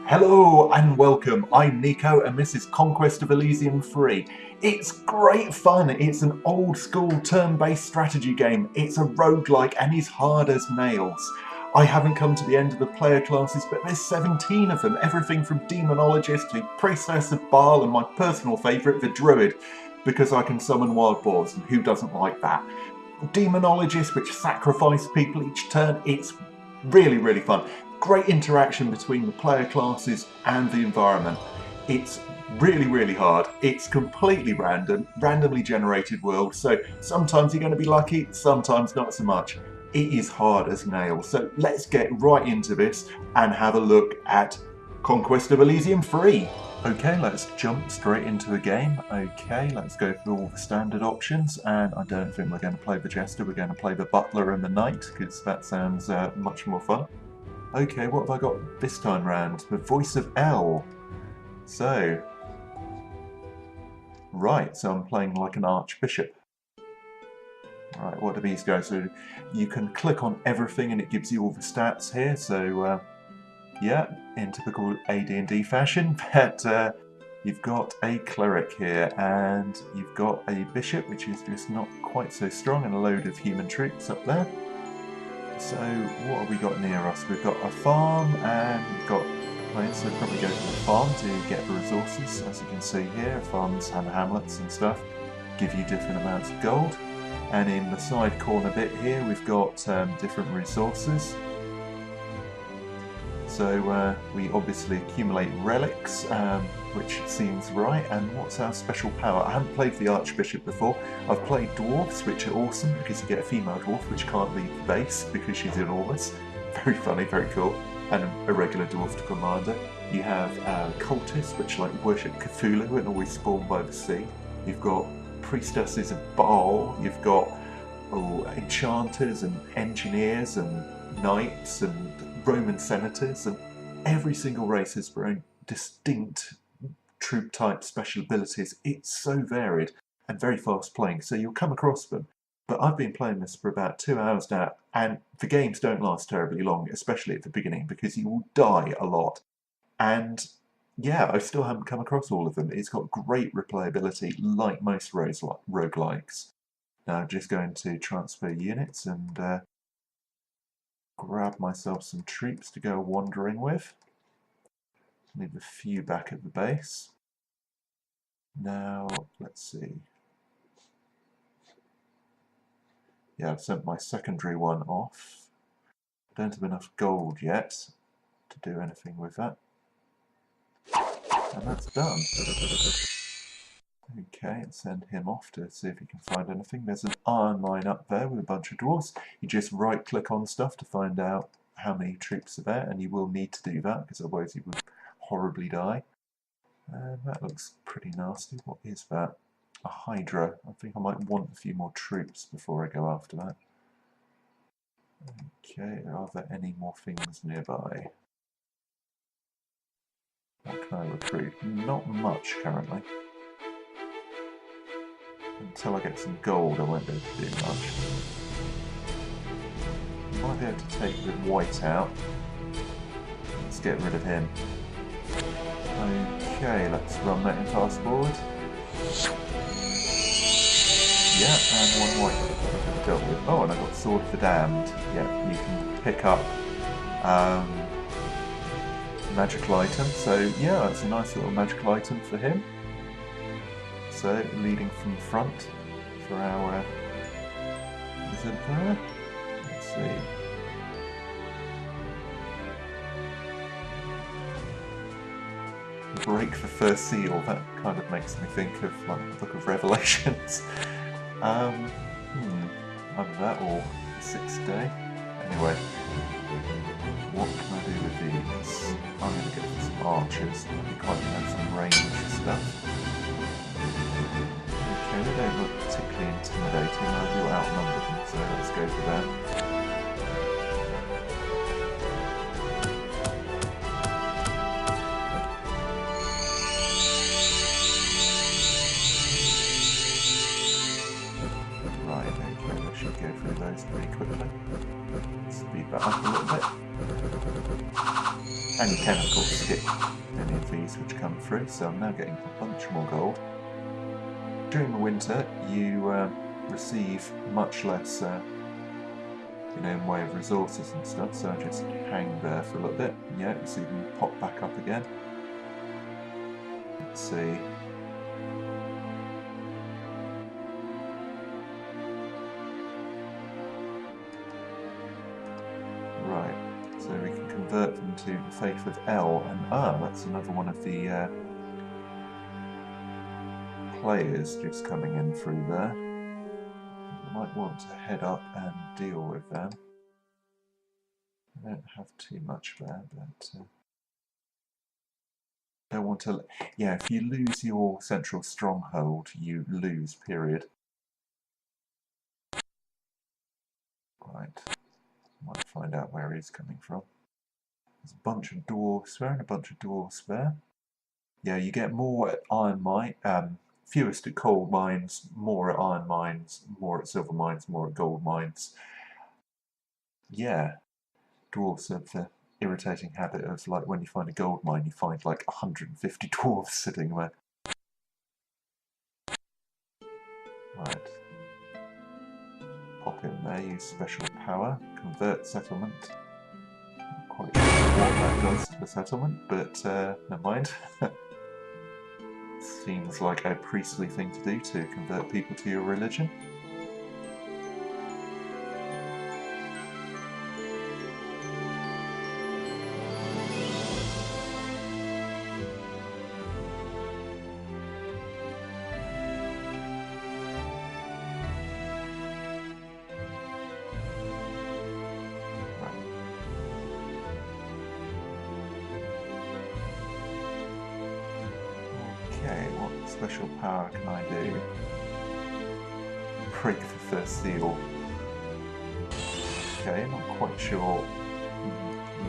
Hello and welcome, I'm Niko and this is Conquest of Elysium 3. It's great fun, it's an old school turn-based strategy game, it's a roguelike and is hard as nails. I haven't come to the end of the player classes, but there's 17 of them, everything from demonologist to priestess of Baal and my personal favourite, the druid, because I can summon wild boars and who doesn't like that. Demonologist, which sacrifice people each turn, it's really fun. Great interaction between the player classes and the environment. It's really hard. It's completely random, randomly generated world, so sometimes you're going to be lucky, sometimes not so much. It is hard as nails, so let's get right into this and have a look at Conquest of Elysium 3. Okay, let's jump straight into the game. Okay, let's go through all the standard options, and I don't think we're going to play the Jester, we're going to play the Butler and the Knight, because that sounds much more fun. Okay, what have I got this time round? The Voice of El. So, right, so I'm playing like an Archbishop. Right, what do these guys do? You can click on everything and it gives you all the stats here, so yeah, in typical AD&D fashion, but you've got a cleric here, and you've got a bishop, which is just not quite so strong, and a load of human troops up there. So what have we got near us? We've got a farm, and we've got a place, so we'll probably go to the farm to get the resources. As you can see here, farms and hamlets and stuff give you different amounts of gold. And in the side corner bit here, we've got different resources. So we obviously accumulate relics, which seems right. And what's our special power? I haven't played the Archbishop before. I've played Dwarves, which are awesome because you get a female dwarf which can't leave the base because she's enormous. Very funny, very cool. And a regular dwarf to commander. You have cultists, which like worship Cthulhu and always spawn by the sea. You've got priestesses of Baal. You've got enchanters and engineers and knights and Roman senators, and every single race has their own distinct troop type special abilities. It's so varied and very fast playing, so you'll come across them. But I've been playing this for about 2 hours now, and the games don't last terribly long, especially at the beginning, because you will die a lot. And yeah, I still haven't come across all of them. It's got great replayability, like most roguelikes. Now I'm just going to transfer units and grab myself some troops to go wandering with. Leave a few back at the base. Now, let's see. Yeah, I've sent my secondary one off. Don't have enough gold yet to do anything with that. And that's done. Okay, and send him off to see if he can find anything. There's an iron mine up there with a bunch of dwarves. You just right click on stuff to find out how many troops are there, and you will need to do that because otherwise you would horribly die. And that looks pretty nasty. What is that? A Hydra. I think I might want a few more troops before I go after that. Okay, are there any more things nearby? What can I recruit? Not much currently. Until I get some gold, I won't be able to do much. I might be able to take the white out. Let's get rid of him. Okay, let's run that in fast forward. Yeah, and one white dealt with. Oh, and I got Sword of the Damned. Yeah, you can pick up magical item. So yeah, that's a nice little magical item for him. So, leading from the front for our wizard there. Let's see. Break the first seal, that kind of makes me think of like the Book of Revelations. Either that or the 6th day. Anyway, what can I do with these? I'm going to get some archers. I'd be quite nice some range stuff. Okay, they don't look particularly intimidating. I do outnumber them, so let's go for them. Right, okay, I should go through those pretty quickly. Speed that up a little bit. And you can of course skip any of these which come through, so I'm now getting a bunch more gold. During the winter you receive much less in way of resources and stuff, so I just hang there for a little bit. Yeah, you see them pop back up again. Let's see. Right, so we can convert them to the faith of El, and that's another one of the players just coming in through there. I might want to head up and deal with them. I don't have too much there, but don't want to. Yeah, if you lose your central stronghold, you lose, period. Right, might find out where he's coming from. There's a bunch of dwarves there and a bunch of dwarves there. Yeah, you get more at iron mine, fewest at coal mines, more at iron mines, more at silver mines, more at gold mines. Yeah, dwarves have the irritating habit of, like, when you find a gold mine, you find like 150 dwarves sitting there. Right. Pop in there, use special power, convert settlement. Not quite sure what that does to the settlement, but never mind. Seems like a priestly thing to do, to convert people to your religion. Okay, what special power can I do? Break the first seal. Okay, not quite sure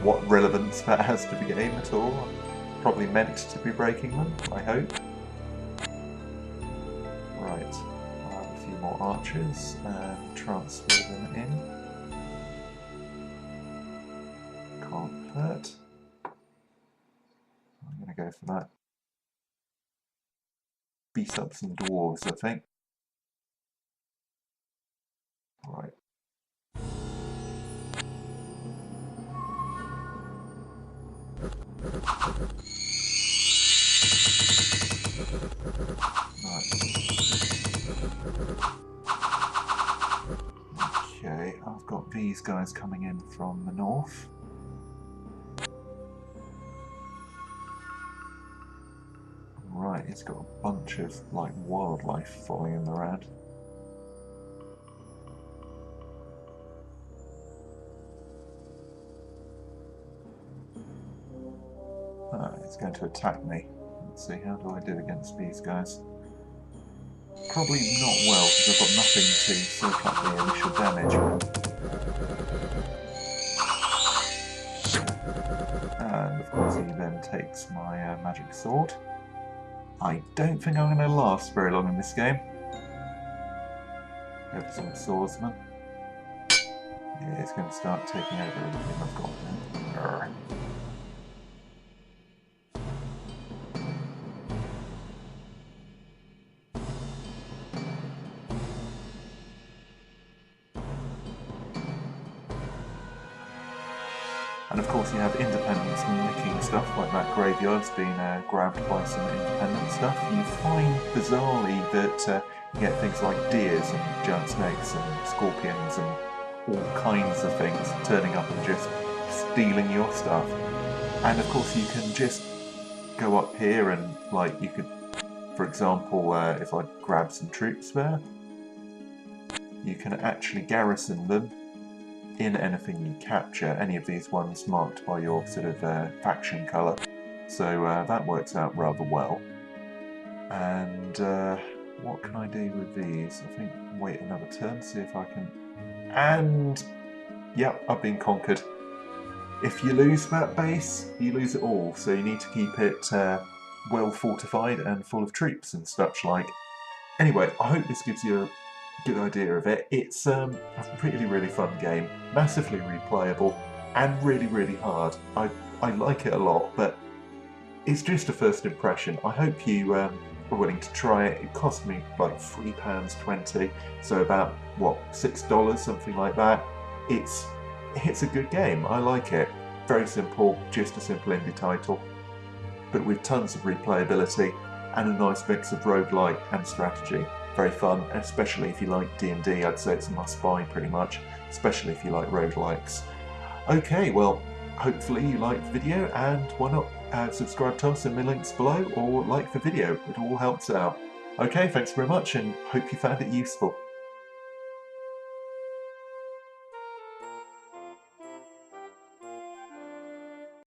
what relevance that has to the game at all. Probably meant to be breaking them, I hope. Right, I'll have a few more archers and transfer them in. Can't hurt. I'm going to go for that. Beat up some dwarves, I think. Right. Okay, I've got these guys coming in from the north. Right, it's got a bunch of, like, wildlife following him around. It's going to attack me. Let's see, how do I do against these guys? Probably not well, because I've got nothing to soak up the initial damage. And of course he then takes my magic sword. I don't think I'm going to last very long in this game. Go for some swordsman. Yeah, it's going to start taking over everything I've got now. And of course you have independents nicking stuff, like that graveyard's been grabbed by some independent stuff. You find, bizarrely, that you get things like deers and giant snakes and scorpions and all kinds of things turning up and just stealing your stuff. And of course you can just go up here and, like, you could, for example, if I grab some troops there, you can actually garrison them in anything you capture, any of these ones marked by your sort of faction colour. So that works out rather well. And what can I do with these? I think wait another turn, see if I can... And yep, I've been conquered. If you lose that base, you lose it all, so you need to keep it well fortified and full of troops and such like. Anyway, I hope this gives you a good idea of it. It's a really, really fun game, massively replayable, and really, really hard. I I like it a lot, but it's just a first impression. I hope you are willing to try it. It cost me like £3.20, so about, what, $6, something like that. It's a good game. I like it. Very simple, just a simple indie title, but with tons of replayability and a nice mix of roguelike and strategy. Very fun, especially if you like D&D. I'd say it's a must-buy pretty much, especially if you like roguelikes. Okay, well, hopefully you liked the video, and why not subscribe to us in the links below, or like the video. It all helps out. Okay, thanks very much, and hope you found it useful.